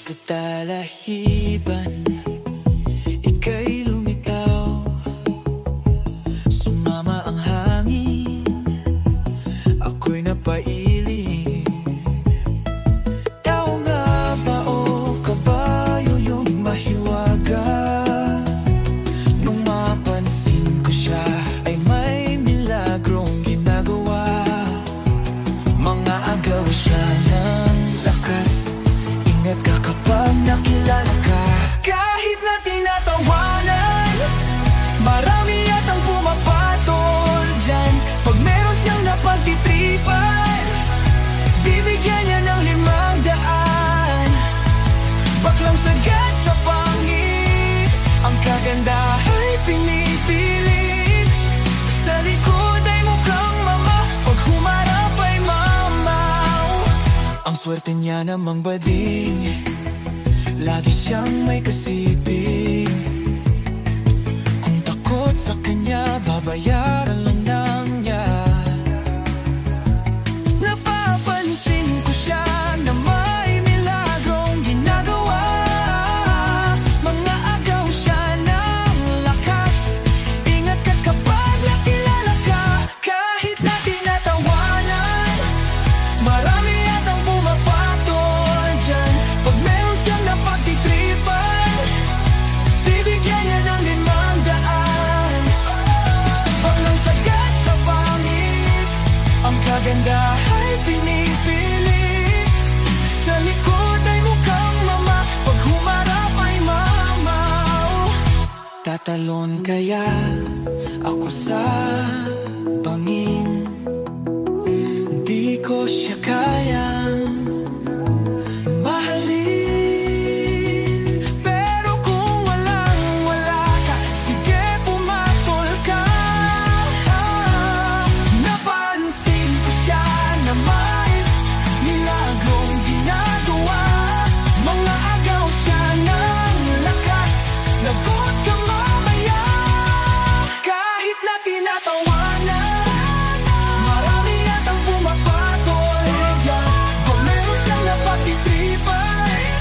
Sa talahiban, ika'y lumitaw. Sumama ang hangin, ako'y napailing. Tao nga ba o kabayo yung mahiwaga? Nung mapansin ko siya ay may milagrong ginagawa. Mga agaw siya ng lakas, ingat ka kapag nakilala ka. Kahit na tinatawanan, marami yatang pumapatol dyan. Pag meron siyang napagtitripan, bibigyan niya ng 500. Baklang sagad sa pangit, ang kaganda ay pinipilit. Sa likod ay mukhang mama, pag humarap ay mamaw. Ang swerte niya namang bading, lagi siyang may kasiping. Kung takot sa kanya, babayaran lang ng niya. Napapansin ko siya na may milagrong ginagawa. Mga agaw siya ng lakas, ingat ka kapag nakilala ka. Kahit na tinatawanan, marami yatang pumapatol dyan. Pag meron siyang napagtitripan, bibigyan niya ng 500. Baklang sagad sa pangit, ang kaganda ay pinipilit. Sa likod ay mukhang mama, pag humarap ay mamaw. Tatalon kaya ako sa bangin, di ko siya kayang mahalin. Pero kung walang-wala ka, sige pumatol ka. Napansin ko siya na may milagrong ginagawa. Mga agaw siya ng lakas, lagot ka mamaya. Kahit na tinatawanan, marami yatang pumapatol dyan. Pag meron siyang napagtitripan,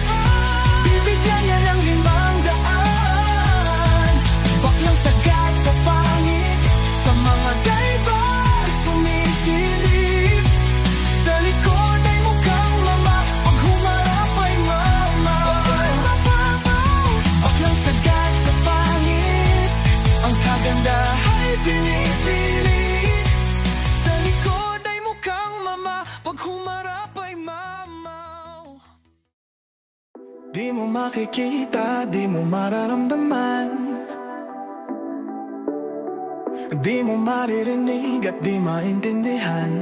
bibigyan niya ng 500. Baklang sagad sa pangit, sa mga driver sumisilip. Sa likod ay mukhang mama, pag humarap ay mama. Baklang sagad sa pangit, ang kaganda ay pinipilit. Sa likod ay mukhang mama, pag humarap ay mamaw. Di mo makikita, di mo mararamdaman, di mo maririnig at di maintindihan,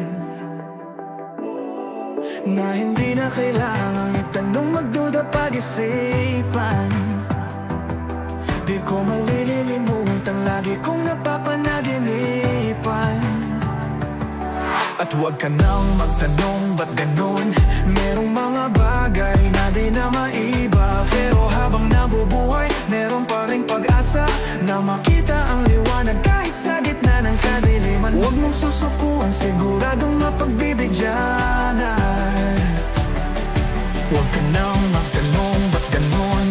na hindi na kailangang itanong, magduda pag-isipan. Di ko malilimutan, lagi kong napapanaginipan. At huwag ka nang magtanong, ba't ganun? Merong mga bagay na di na maiba, pero habang nabubuhay, meron pa ring pag-asa na makita ang liwanag kahit sa gitna ng kadiliman. Huwag mong susukuan, siguradong mapagbibigyanan. Huwag ka nang magtanong, ba't ganun?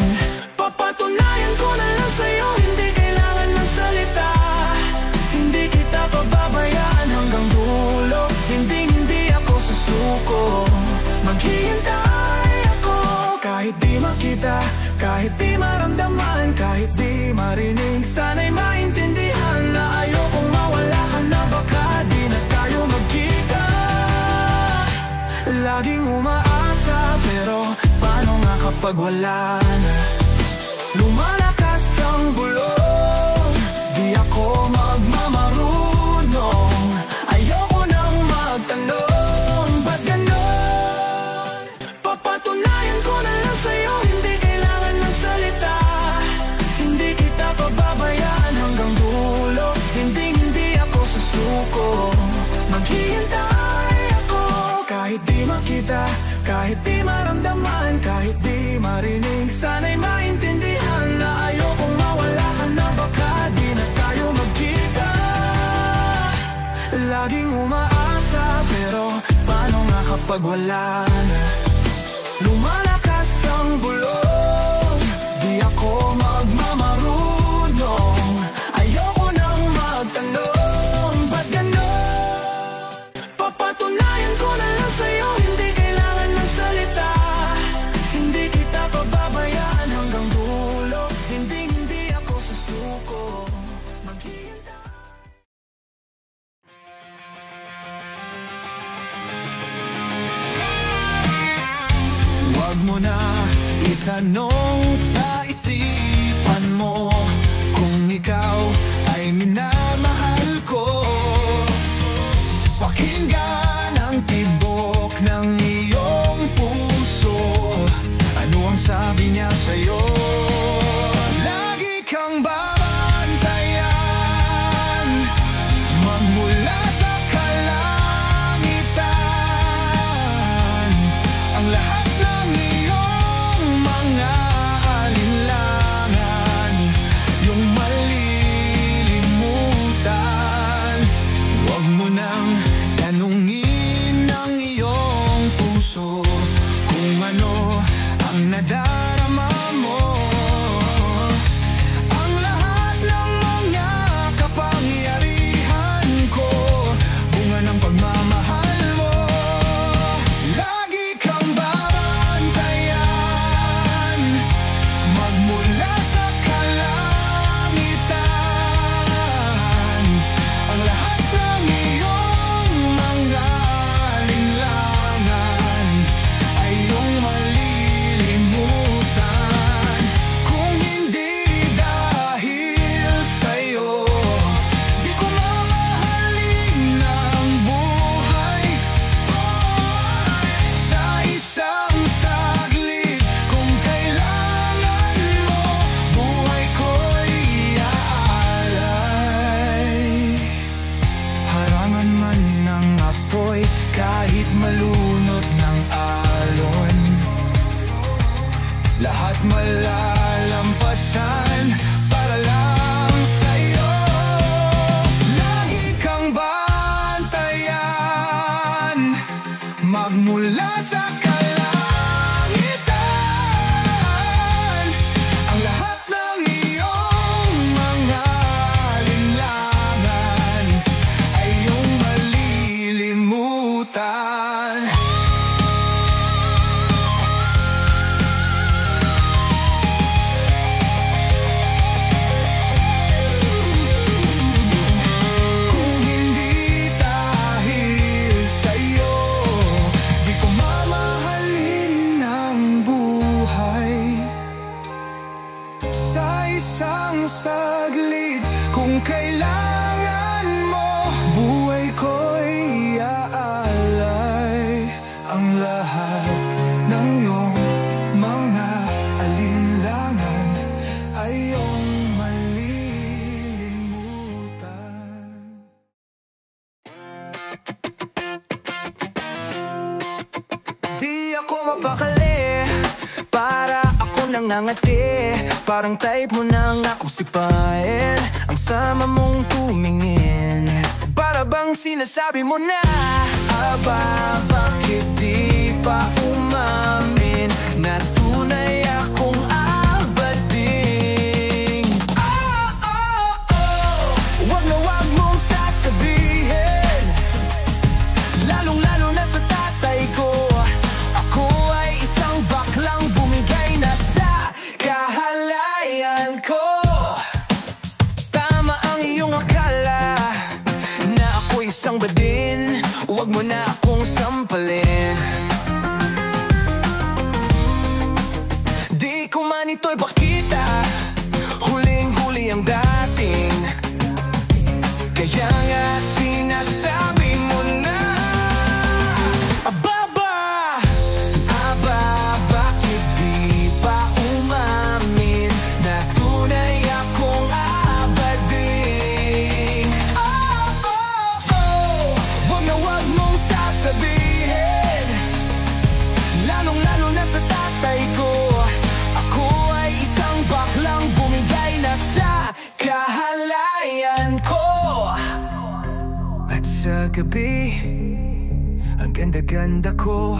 Papatunayan ko na lang sa'yo, hindi kailangan ng salita. Hindi kita pababayaan hanggang dulo. Hindi ako susuko, maghihintay ako. Kahit di makita, kahit di maramdaman, kahit di marinig, sana'y maintindihan na ayokong mawala ka na, baka di na tayo magkita. Laging umaasa, pero paano nga kapag wala na? Lumalakas ang bulong, di ako magmamarunong. Ayoko nang magtanong, ba't ganon? Papatunayan ko na lang sa'yo, hindi kailangan ng salita. Hindi kita pababayaan hanggang dulo. Hindi ako susuko, maghihintay ako. Kahit di makita, kahit di maramdaman, kahit di marinig, sana'y maintindihan na ayokong mawala ka na, baka di na tayo magkita. Laging umaasa, pero paano nga kapag wala na? Lumalakas ang bulong. Wag mo na itanong sa isipan mo kung ikaw ay minamahal ko. Pakinggan ang tibok ng iyong puso. Ano ang sabi niya sa'yo? Lagi kang babantayan, magmula sa kalangitan. Ang lahat ng iyong mga alinlangan, yung malilimutan. Huwag mo nang tanungin ang iyong puso kung ano ang nadarama mo. Ang lahat ng mga kapangyarihan ko, bunga ng pagmamahal mo. Lagi kang babantayan, magmula sa kalangitan. Ang lahat ng iyong mga alinlangan ay iyong malilimutan. Kung hindi dahil sa'yo, di ko mamahalin ang buhay. Sa isang saglit, kung kailangan mo, buhay ko'y iaalay. Harangan man ng apoy, kahit malunod ng alon, lahat malalampasan para lang sa'yo. Lagi kang bantayan, magmula sa kalangitan. Ang lahat ng iyong mga alinlangan ay iyong malilimutan. Kung hindi dahil sa'yo, di ko mamahalin ang buhay. Sa isang saglit, kung kailangan mo, buhay ko'y iaalay. Ang lahat ng iyong mga alinlangan ay iyong malilimutan. Di ako mapakali, para ako nangangati. Parang type mo nang akong sipain, ang sama mong tumingin. Para bang sinasabi mo na, aba, bakit di pa umamin na tunay akong abading? Oh, oh, oh, wag na wag mong sasabihin, lalong-lalo na sa tatay ko. Ako ay isang baklang bumigay na sa kahalayan ko. Tama ang iyong akala na ako isang badin. Huwag mo na akong sampalin. Di ko man ito'y pakita, huling-huli ang dating. Kaya nga sinasabi mo na, ababa, aba, bakit di pa umamin na tunay akong abading? Oh, oh, oh, wag na wag mong sasabihin, lalong-lalo na sa tatay ko. Ako ay isang baklang bumigay na sa kahalayan ko. At sa gabi, ang ganda-ganda ko.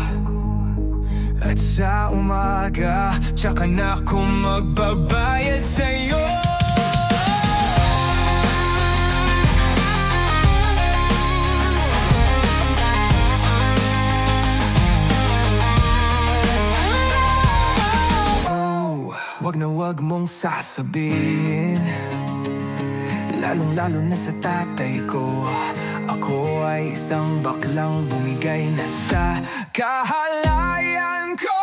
At sa umaga, tsaka na ako magbabayad sa'yo. Oh, wag na wag mong sasabihin, lalong-lalo na sa tatay ko. Ako ay isang baklang bumigay na sa kahalayan ko.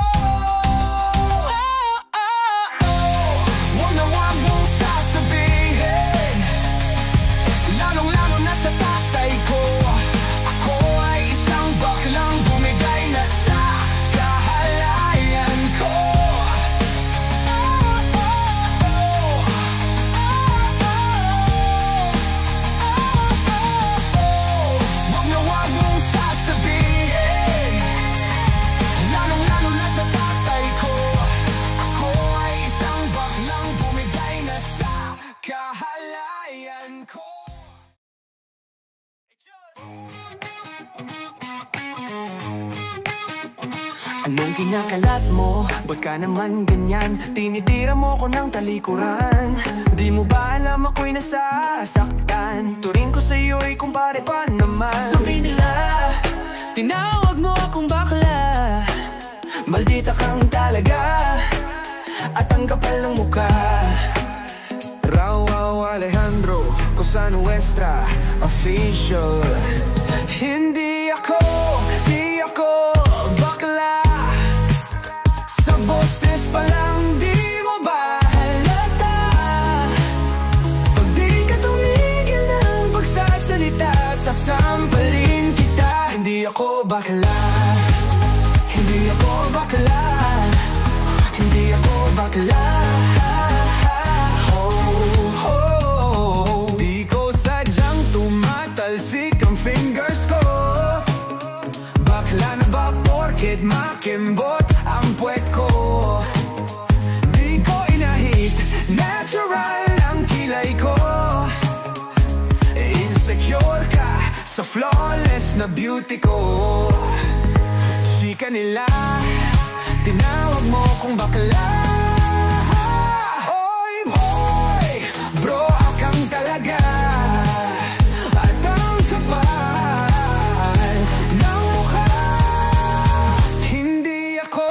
kinakalat mo? Ba't ka naman ganyan? Tinitira mo ko ng talikuran. Di mo ba alam ako'y nasasaktan? Turing ko sa'yo'y kumpare pa naman. Sabi nila, tinawag mo akong bakla. Maldita kang talaga, at ang kapal ng mukha. Raw Alejandro Cosa Nuestra Official. Hindi ako bakla. Sa boses pa lang di mo ba halata? Pag di ka tumigil ng pagsasalita, sasampalin kita. Hindi ako bakla. Hindi ako bakla. Hindi ako bakla. Di ko sadyang tumatalsik ang fingers ko. Bakla na ba porket makimbot ang puwet ko? Di ko inahit, natural ang kilay ko. Insecure ka sa flawless na beauty ko. Chika nila, tinawag mo kong bakla. Oy boy, bro akang talaga, at ang kapal ng mukha. Hindi ako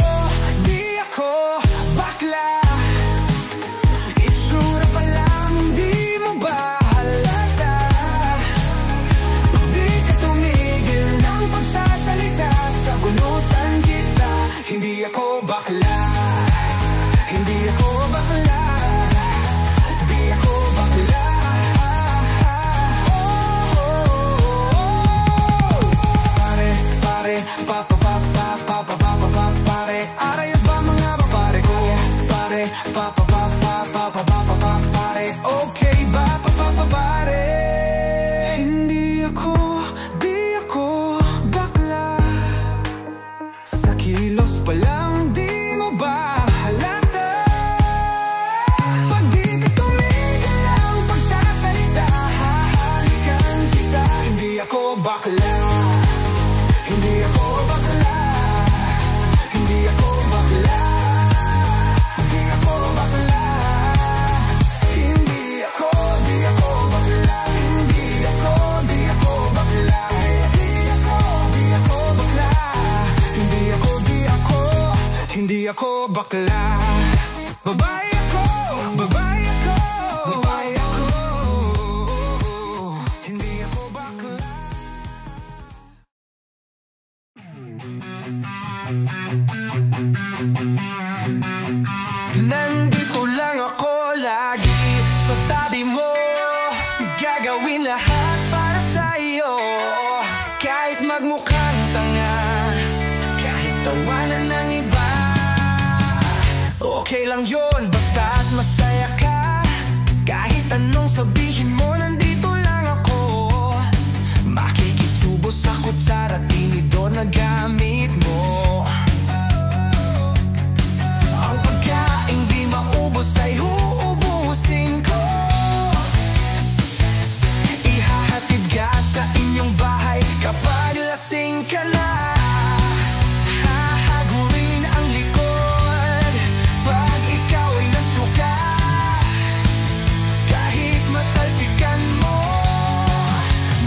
bakla. Itsura pa lang di mo ba halata? Pag di ka tumigil ng pagsasalita, sabunutan kita. Hindi ako bakla. Hindi ako bakla. Di ako bakla. Pare, pare, arayos ba mga papare ko? Pare, pare, okay ba pare? Hindi ako bakla. Sa kilos pa lang di mo ba halata? Pag di ka tumigil ang pagsasalita, hahalikan kita. Hindi ako bakla. Hindi ako bakla. Hindi ako bakla. Hindi ako bakla. Hindi ako bakla. Hindi ako bakla. Hindi ako bakla. Babae ako. Hindi ako bakla. Nandito lang ako lagi sa tabi mo. Gagawin lahat para sa'yo. Kahit magmukhang tanga, kahit tawanan ng iba, okay lang yun, basta't masaya ka. Kahit anong sabihin mo, nandito lang ako. Makikisubo sa kutsara, tinidor na gamit mo. Ang pagkain di maubos ay uubusin ko. Ihahatid ka sa inyong bahay kapag lasing ka na. Hahagurin ang likod pag ikaw ay nasuka. Kahit matalsikan mo,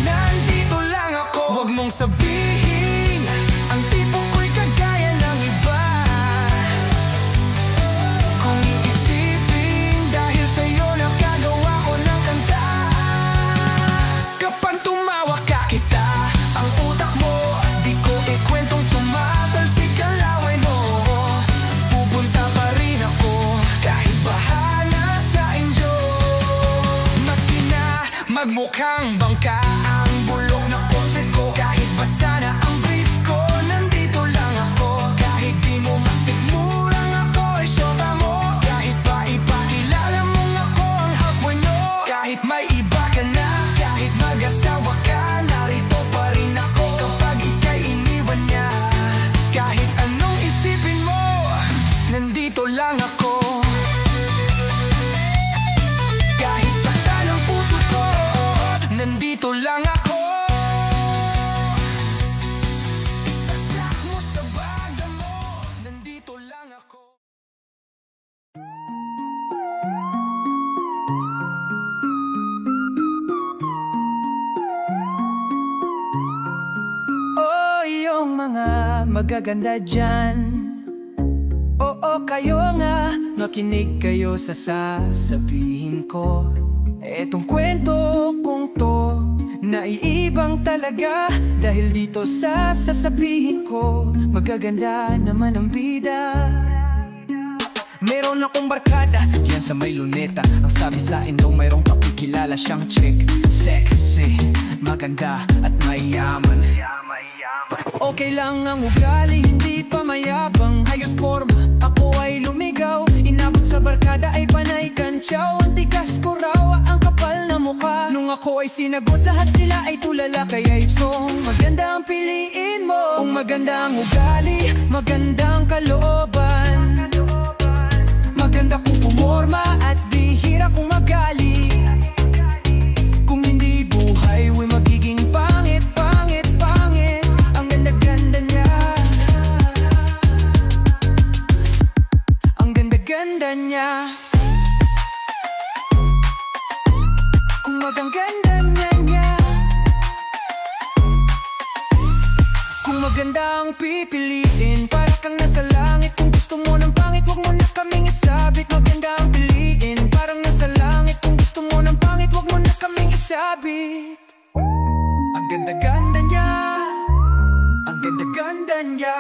nandito lang ako. Huwag mong sabihin ang tipo ko'y kagaya ng iba. Kung iisipin dahil sa'yo nakagawa ko ng kanta. Kapag tumawa ka kita, ang utak mo di ko ikwentong tumatalsik ang laway mo. Pupunta pa rin ako kahit bahala sa inyo. Maski na magmukhang bangka ang bulok na kotse ko, kahit basa na ang brief ko, nandito lang ako. Kahit di mo masigmurang ako ay syota mo, kahit pa ipakilala mong ako ang houseboy nyo. Kahit may iba ka na, kahit mag-asawa ka, narito pa rin ako kapag ika'y iniwan niya. Kahit anong isipin mo, nandito lang ako. Kahit saktan ang puso ko, nandito lang ako. Isasak mo sa baga mo, magaganda dyan. Oo, kayo nga, makinig kayo sa sasabihin ko. Etong kwento kong to, naiibang talaga. Dahil dito sa sasabihin ko, magaganda naman ang bida. Meron akong barkada diyan sa may luneta. Ang sabi sa akin daw mayroong pakikilala siyang chick. Sexy, maganda at mayaman. Okay lang ang ugali, hindi pa mayabang. Ayos forma, ako ay lumigaw. Inabot sa barkada ay panay kantsaw. Ang tigas ko raw, ang kapal na mukha. Nung ako ay sinagot, lahat sila ay tulala. Kaya itong maganda ang piliin mo. Kung maganda ang ugali, magandang kalooban. Maganda kong pumorma at bihira kong magali. Kung hindi buhay, uy magiging pangit, pangit, pangit. Ang ganda-ganda niya. Ang ganda-ganda niya. Kung maganda niya. Kung maganda ang pipiliin, para kang nasa langit. Kung gusto mo ng pangit, wag mo na kaming isabit. Maganda ang piliin, parang nasa langit. Kung gusto mo ng pangit, wag mo na kaming isabit. Ang ganda-ganda niya. Ang ganda-ganda niya.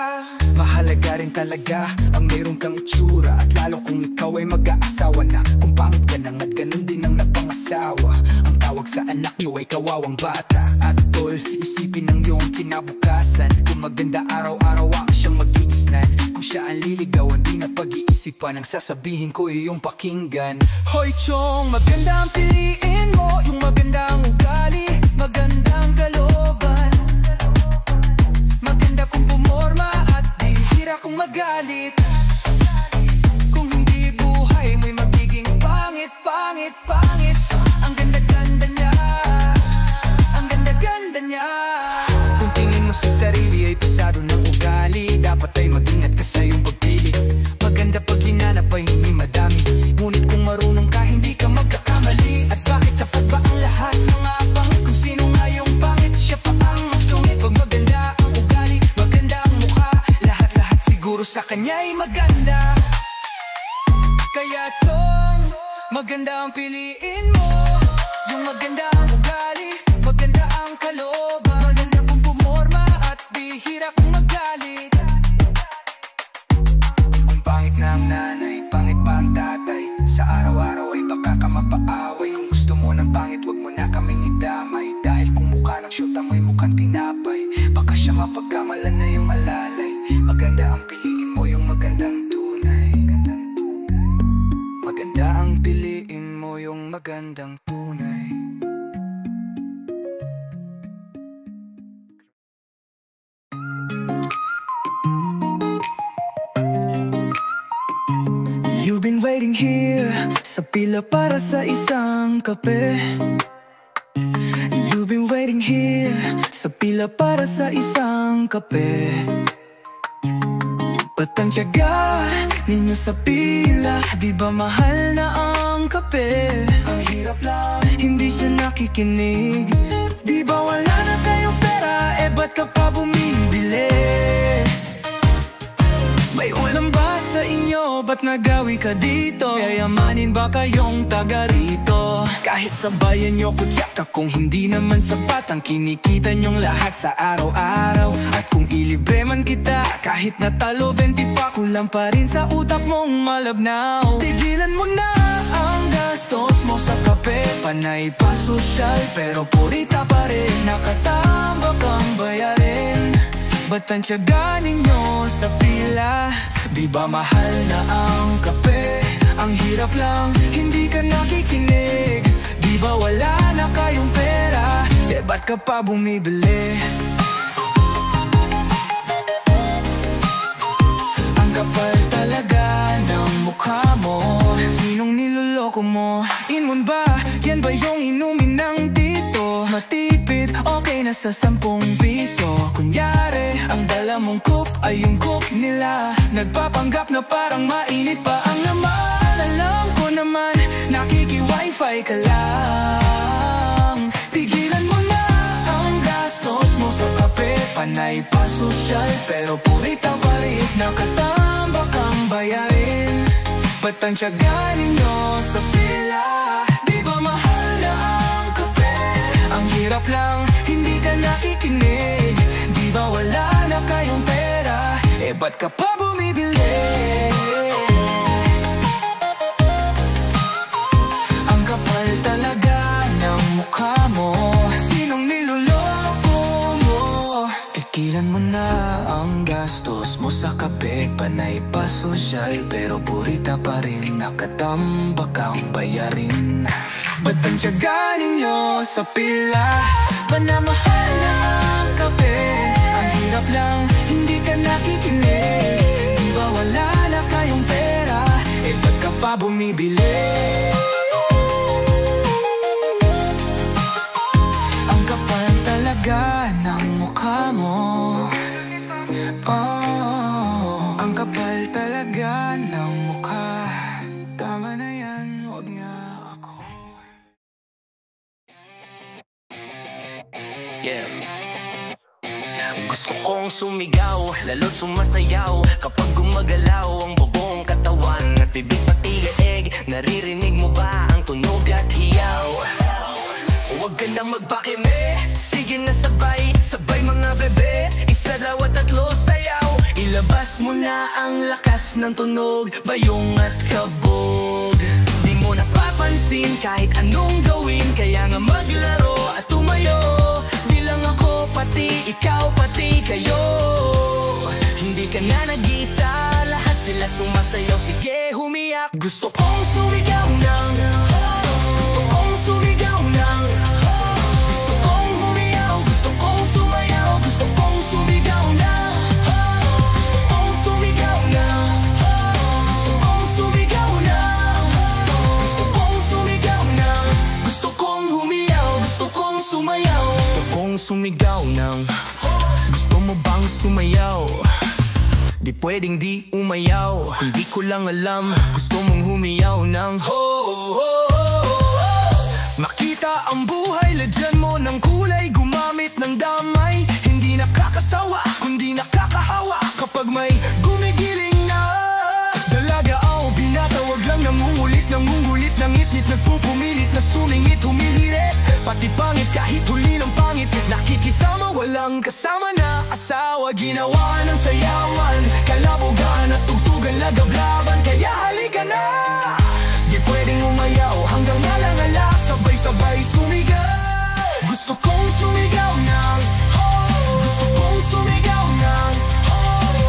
Mahalaga rin talaga ang meron kang itsura. At lalo kung ikaw ay mag-aasawa na. Kung pangit ka nang at ganun din ang napangasawa. Ang tawag sa anak niyo ay kawawang bata. At tol, isipin ang iyong kinabukasan. Kung maganda araw-araw ako siyang magigisnan. Kung siya ang liligawan, di na pag-iisipan. Ang sasabihin ko iyong pakinggan. Hoy chong, maganda ang piliin mo. Yung maganda ang ugali, maganda ang kalooban. Maganda kung pumorma at bihira kung magalit. Kung hindi buhay mo'y magiging pangit, pangit, pangit. Ang ganda-ganda niya. Ang ganda-ganda niya. Kung tingin mo sa sarili ay pasado ng ugali, dapat ay mag-ingat ka sa iyong pagpili. Maganda pag hinanap ay hindi madami. Ngunit kung marunong ka, hindi ka magkakamali. At bakit tapat ba ang lahat ng mga pangit? Kung sino nga yung pangit, siya pa ang masungit. Pag maganda ang ugali, maganda ang mukha, lahat-lahat siguro sa kanya ay maganda. Kaya tong maganda ang piliin mo. Yung maganda ang ugali, maganda ang kalooban. Maganda kung pumorma at bihira kung magalit. Kung pangit na ang nanay, pangit pa ang tatay, sa araw-araw ay baka ka mapaaway. Kung gusto mo ng pangit, wag mo na kaming idamay. Dahil kung mukha ng syota mo'y mukhang tinapay, baka siya mapagkamalan na yung alalay. Maganda ang piliin mo, yung magandang tunay. Maganda ang piliin mo, yung magandang tunay. You've been waiting here sa pila para sa isang kape. You've been waiting here sa pila para sa isang kape. Ba't ang tiyaga ninyo sa pila? Di ba mahal na ang kape? Ang hirap lang, hindi siya nakikinig. Di ba wala na kayong pera? Eh ba't ka pa bumibili? May ulam ba sa inyo? Ba't nagawi ka dito? Yayamanin ba kayong taga rito? Kahit sa bayan nyo kutsaka, kung hindi naman sapat ang kinikita nyong lahat sa araw-araw. At kung ilibre man kita, kahit natalo 20 pa, kulang pa rin sa utak mong malabnaw. Tigilan mo na ang gastos mo sa kape. Panay pa sosyal, pero purita pa rin. Nakatambak ang bayarin. Ba't ang tiyaga ninyo sa pila? Di ba mahal na ang kape? Ang hirap lang, hindi ka nakikinig. Di ba wala na kayong pera? Eh ba't ka pa bumibili? Ang kapal talaga ng mukha mo. Sinong niloloko mo? Inmon ba? Yan ba yung inumin ng tito? Matipid, okay na sa 10 piso. Kunyari, ang dala mong cup ay yung cup nila. Nagpapanggap na parang mainit pa ang laman. Alam ko naman, nakiki-wifi ka lang. Tigilan mo na ang gastos mo sa kape. Panay panay pasosyal, pero purita pa rin nakatambak ang bayarin. Ba't ang tiyaga ninyo sa pila? Di ba mahal na ang kape? Ang hirap lang, hindi ka nakikinig. Di ba wala na kayong pera? Eh ba't ka pa bumibili? Ang kapal talaga ng mukha mo. Sinong niloloko mo? Tigilan mo na ang gastos mo sa kape. Panay pasosyal, pero purita pa rin nakatambak ang bayarin. Ba't ang tiyaga ninyo sa pila? Panamahal na ang kape. Ang hirap lang, hindi ka nakikinig. Di ba wala na kayong pera? Eh ba't ka pa bumibili? Ang kapal talaga ng mukha mo. Oh, ang kapal talaga ng mukha. Tama na yan, huwag nga ako. Yeah. Gusto kong sumigaw, lalo't sumasayaw kapag gumagalaw ang buong katawan at bibig pati leeg. Naririnig mo ba ang tunog at hiyaw? Huwag ka na magpakime, sige na sabay, sabay mga bebe. Isa daw at tatlo sayaw, ilabas mo na ang lakas ng tunog, bayong at kabog. Di mo napapansin kahit anong gawin, kaya nga maglaro at tumayo. Di lang ako, pati ikaw, pati kayo. Hindi ka na nag-isa, lahat sila sumasayaw, sige humiyak. Gusto kong sumigaw ng, gusto kong sumigaw ng, gusto kong humiyaw, gusto kong sumayaw, gusto kong sumigaw ng, gusto kong sumigaw ng, gusto kong sumigaw ng, gusto kong sumigaw ng, gusto kong humiyaw, gusto kong sumayaw, gusto kong sumigaw ng. Gusto mo bang sumayaw? Di pwedeng di umayaw, kung di ko lang alam. Gusto mong humiyaw ng ho, ho, ho, ho. Makita ang buhay, ladyan mo ng kulay, gumamit ng damay. Hindi nakakasawa, kundi nakakahawa kapag may gumigiling na dalaga o binata. Wag lang nangungulit, nangungulit, nangitnit, nagpupumilit na sumingit, humihirit. Pati pangit kahit huli ng pangit, nakikisama, walang kasama na asawa. Ginawa ng sayawan, kalabugan at tugtugan, lagablaban. Kaya halika na, di pwedeng umayaw hanggang nalangala, sabay-sabay sumigaw. Gusto kong sumigaw ng, gusto kong sumigaw ng,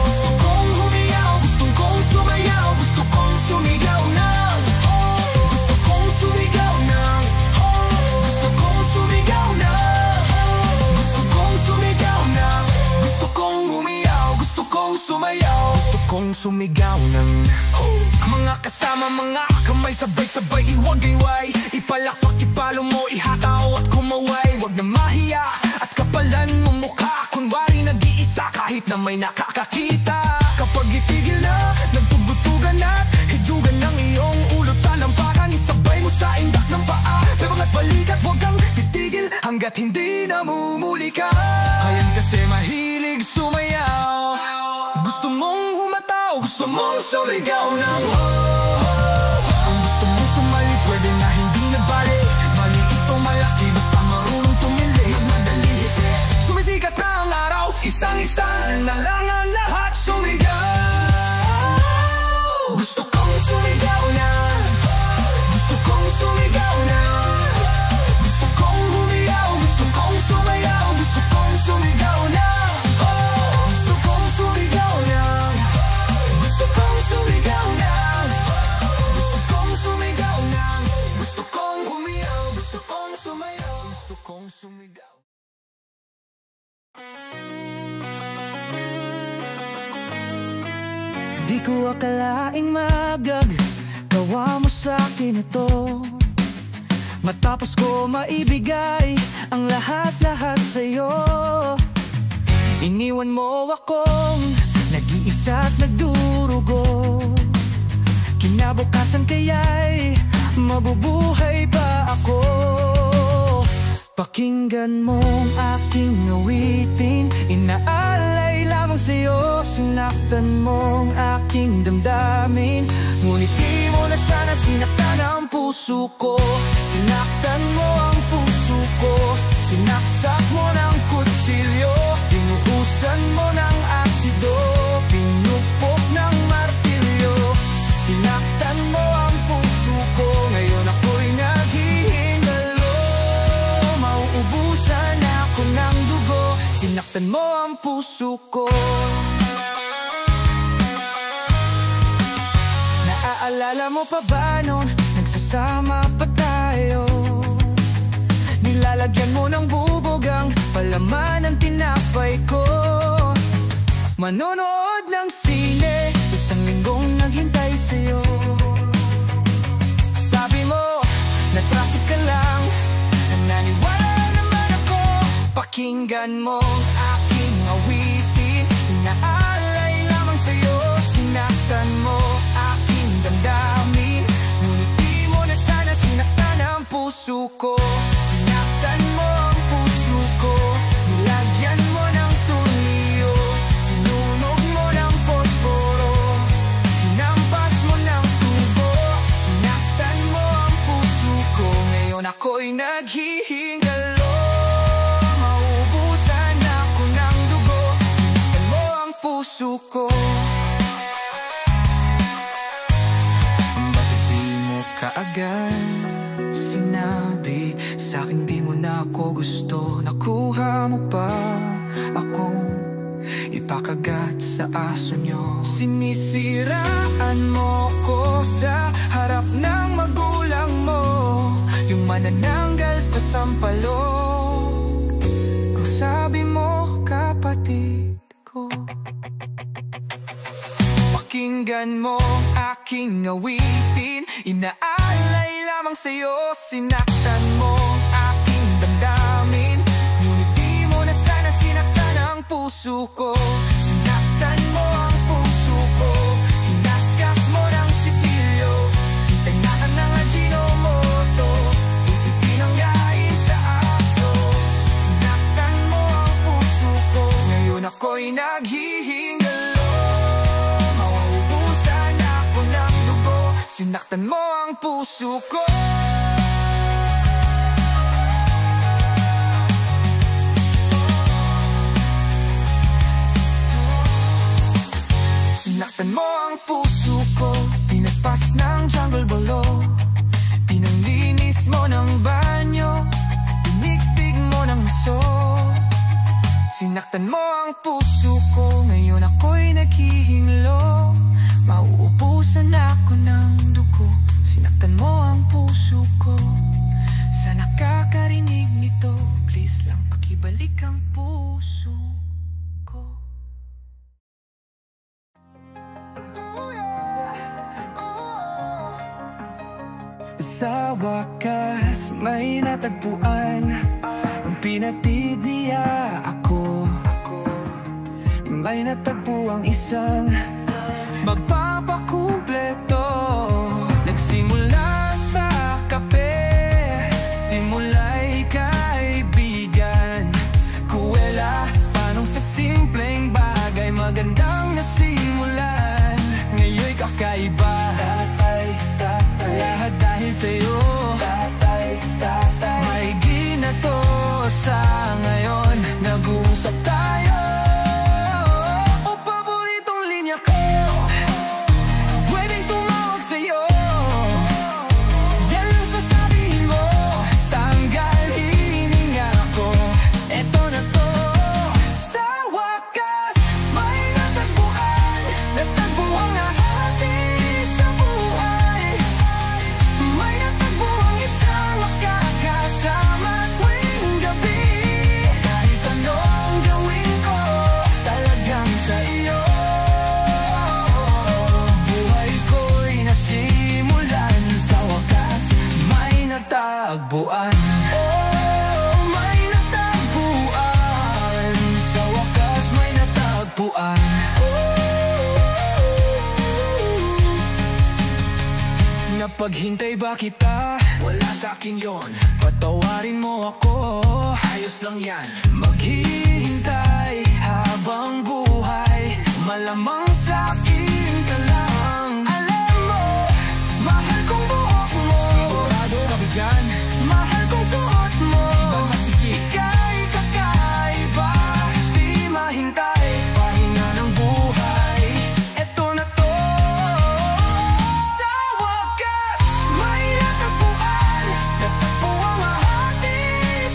gusto kong humiyaw, gusto kong sumayaw, gusto kong sumigaw ng, gusto kong sumigaw ng, gusto kong sumigaw ng, gusto kong sumigaw ng, gusto kong humiyaw, gusto kong sumayaw, gusto kong sumigaw ng. Mga kasama, mga kamay, sabay-sabay iwag-iway, ipalakpak, ipalo mo, ihataw at kumaway. Wag na mahiya at kapalan mo mukha, kunwari nag-iisa kahit na may nakakakita. Kapag itigil na, nagtugutugan at hidugan ng iyong ulo, talampakan, isabay mo sa indak ng paa. Bebang at balikat, wag kang titigil hanggat hindi namumuli ka. Ayan kasi mahilig sumayaw, gusto mong humataw, gusto mong sumigaw ng kung gusto mong sumali, pwede na hindi nabali. Maliit o malaki, basta marunong tumili. Magmadali, sumisikat na ang araw, isang-isang na lang ang lahat sumigaw. Gusto kong sumigaw na, gusto kong sumigaw na, gusto kong humiyaw, gusto kong sumayaw, gusto kong sumigaw na, gusto kong sumigaw na, gusto kong sumigaw na, gusto kong sumigaw na, gusto kong humiyaw, gusto kong sumayaw, gusto kong sumigaw. Di ko akalaing magagawa mo sa'kin ito, matapos ko maibigay ang lahat-lahat sa'yo. Iniwan mo akong nag-iisa at nagdurugo. Kinabukasan kaya'y mabubuhay ba ako? Pakinggan mo ang aking awitin, inaalay lamang sa'yo. Sinaktan mo ang aking damdamin, ngunit di mo na sana sinaktan ang puso ko. Sinaktan mo ang puso ko, sinaksak mo ng kutsilyo, binuhusan mo ng asido, pinupok ng martilyo. Sinaktan mo ang puso ko, ngayon ako'y naghihingalo. Mauubusan ako ng dugo, sinaktan mo ang puso ko. Naaalala mo pa ba noon, nagsasama pa tayo? Nilalagyan mo ng bubog ang palaman ng tinapay ko. Manonood ng sine, isang linggong naghintay sa'yo. Sabi mo, na traffic ka lang, naniwala naman ako. Pakinggan mo ang aking awitin, inaalay lamang sa'yo. Sinaktan mo aking damdamin, ngunit di mo na sana sinaktan ang puso ko. Sinaktan mo ang puso ko, nilagyan mo ng tulyo, sinunog mo ng posporo, hinampas mo ng tubo. Sinaktan mo ang puso ko, ngayon ako'y naghihingalo. Mauubusan ako ng dugo, sinaktan mo ang puso ko. Bakit di mo kaagad sinabi sa'kin di mo na ako gusto? Nakuha mo pa akong ipakagat sa aso nyo. Sinisiraan mo ko sa harap ng magulang mo, yung manananggal sa sampalok. Ang sabi mo, kapatid ko. Pakinggan mo ang aking awitin, inaalay lamang sa'yo. Sinaktan mo ang aking damdamin, ngunit di mo na sana sinaktan ang puso ko. Sinaktan mo ang puso ko, hinaskas mo ng sipilyo, itangaan ng Ajinomoto, ipinanggain sa aso. Sinaktan mo ang puso ko, ngayon ako'y naghihingalo. Mauubusan ako ng dugo, sinaktan mo ang puso ko. Sinaktan mo ang puso ko, pinagpas ng jungle bolo, pinanglinis mo ng banyo, pinikpig mo ng maso. Sinaktan mo ang puso ko, ngayon ako'y naghihingalo. Mauubusan ako ng dugo, sinaktan mo ang puso ko. Sa nakakarinig nito, please lang pakibalik ang puso ko. Sa wakas may natagpuan, ang pinatid niya ako. May natagpuang isang magpapakumpleto. Nagsimula sa kape, simula'y kaibigan, kuwela, panong sa simpleng bagay, magandang nasimulan. Ngayon'y kakaiba, lahat dahil sa'yo. May ginato sa ngayon, nag-uusap tayo. O paboritong linya ko, pwedeng tumawag sa'yo. Yan lang sasabihin mo, tanggal hininga ko. Eto na to, sa wakas may natagpuan, natagpuan nga hati sa buhay. May natagpuan Napaghintay ba kita? Wala sa'kin yon. Patawarin mo ako, ayos lang yan. Maghihintay habang buhay, malamang sa'kin ka lang. Alam mo, mahal kong buhok mo. Sigurado ka ba dyan? Mahal kong suot mo. Ba't masikip? Ika'y kakaiba, di mahintay, pahinga ng buhay. Eto na to. Sa wakas, may natagpuan. Natagpo ang hati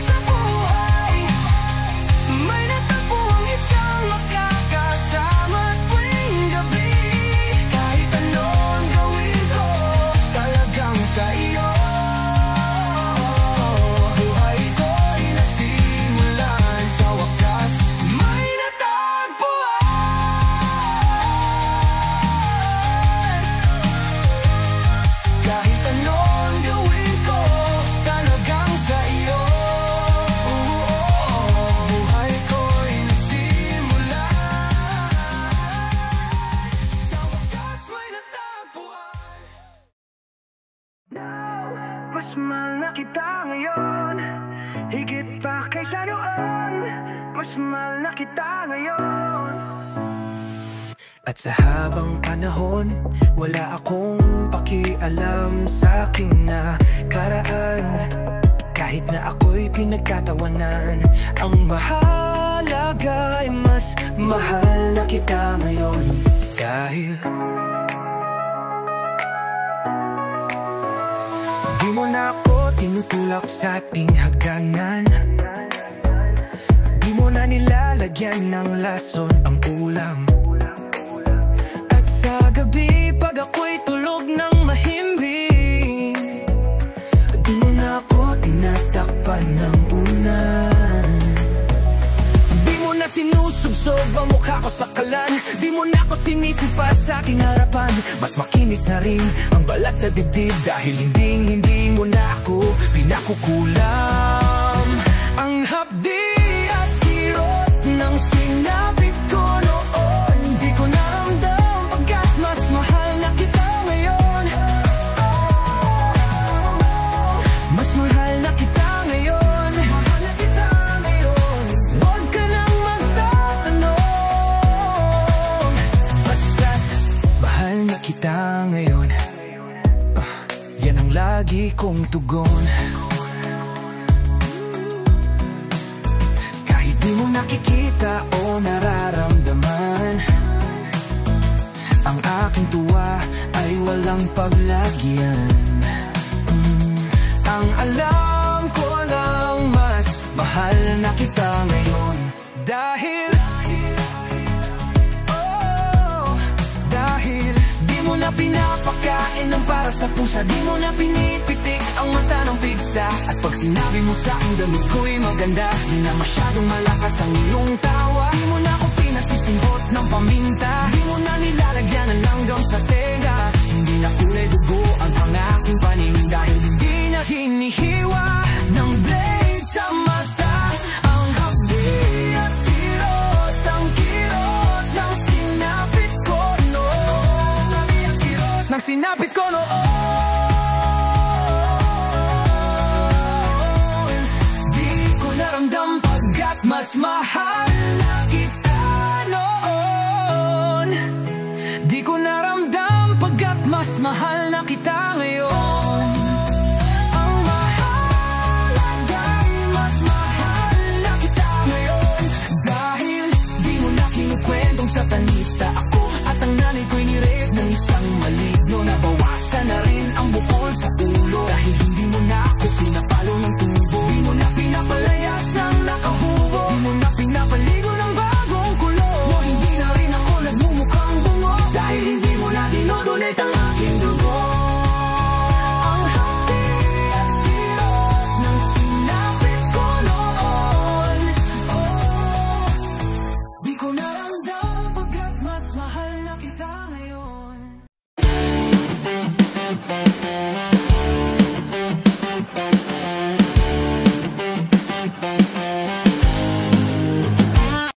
sa buhay. May natagpuang isang makakasama tuwing gabi. Kahit anong gawin ko, talagang sa iyo. Buhay ko'y nasimulan sa wakas. May natagpuan. Kahit anong gawin ko, talagang sa iyo. Buhay ko'y nasimulan sa wakas. May natagpuan. Mas mahal na kita ngayon, higit pa kaysa noon. Mas mahal na kita ngayon. At sa habang panahon, wala akong pakialam sa aking nakaraan. Kahit na ako'y pinagtatawanan, ang mahalaga ay mas mahal na kita ngayon. Dahil di mo na ako tinutulak sa ating hagdanan. Di mo na nilalagyan ng lason ang ulam. At sa gabi pag ako'y tulog ng mahimbing, di mo na ako tinatakpan ng unan. Di mo na sinusubsob ang mukha ko sa kalan. Di mo na ako sinisipa sa aking harapan. Mas makinis na rin ang balat sa dibdib, dahil hindi mo na ako pinakukulam. Ang hapdi at kirot ng sinapit ko noon, di ko naramdam pagkat mas mahal na kita ngayon. Mas mahal na kita ngayon. Mahal na kita ngayon. Huwag ka nang magtatanong, basta't mahal na kita ngayon. Yan ang lagi kong tugon. Kahit di mo nakikita o nararamdaman, ang aking tuwa ay walang paglagyan. Ang alam ko lang, mas mahal na kita ngayon. Dahil di mo na pinapakain ng para sa pusa. Di mo na pinipitik ang mata ng pigsa. At pag sinabi mo sa akin damit ko'y maganda, di na masyadong malakas ang iyong tawa. Di mo na ako pinasisimbot ng paminta. Di mo na nilalagyan ng langgam sa tenga. Hindi na kulay dugo ang aking paning, dahil hindi na hinihiwa ng blade sa mata. Ang hapdi at kirot, ang kirot ng sinapit ko noon. Nang sinapit ko noon, di ko naramdam pagkat mas mahal na kita noon. Di ko naramdam pagkat mas mahal na kita ngayon. Ang mahalaga ay mas mahal na kita ngayon. Dahil di mo na kinukwentong satanista ako, at ang nanay ko'y nirep ng isang maligno na bawa.